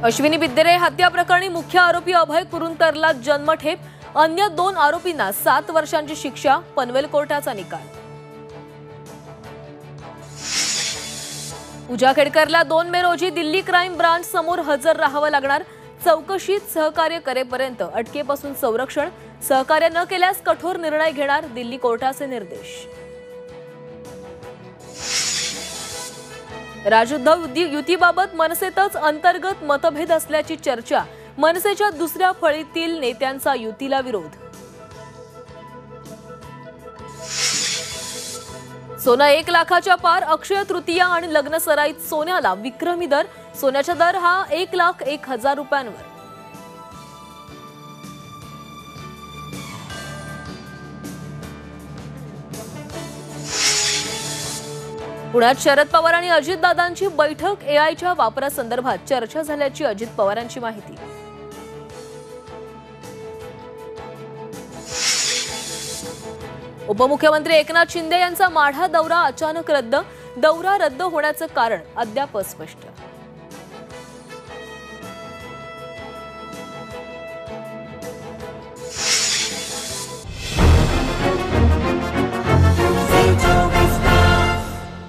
अश्विनी बिद्दरे हत्या प्रकरणी मुख्य आरोपी अभय कुरुंतरला जन्मठेप, अन्य 2 आरोपींना 7 वर्षांची शिक्षा, पनवेल कोर्टाचा निकाल। पूजा खेडकरला 2 मे रोजी दिल्ली क्राईम ब्रांच समोर हजर राहावं लागणार। चौकशीत सहकार्य करेपर्यंत अटकेपासून संरक्षण, सहकार्य न केल्यास कठोर निर्णय घेणार, दिल्ली कोर्टाचे निर्देश। राज्यउद्धव युतीबाबत मनसेतच अंतर्गत मतभेद असल्याची चर्चा, मनसेच्या दुसऱ्या फळीतील नेत्यांचा युतीला विरोध। सोनं 1 लाखाच्या पार, अक्षय तृतीया आणि लग्न सराईत सोन्याला विक्रमी दर, सोन्याचा दर हा 1,01,000 रुपयांवर। पुण्यात शरद पवार आणि अजितदादांची बैठक, एआयच्या वापरासंदर्भात चर्चा झाल्याची अजित पवारांची माहिती। उपमुख्यमंत्री एकनाथ शिंदे यांचा माढा दौरा अचानक रद्द, दौरा रद्द होण्याचं कारण अद्याप अस्पष्ट।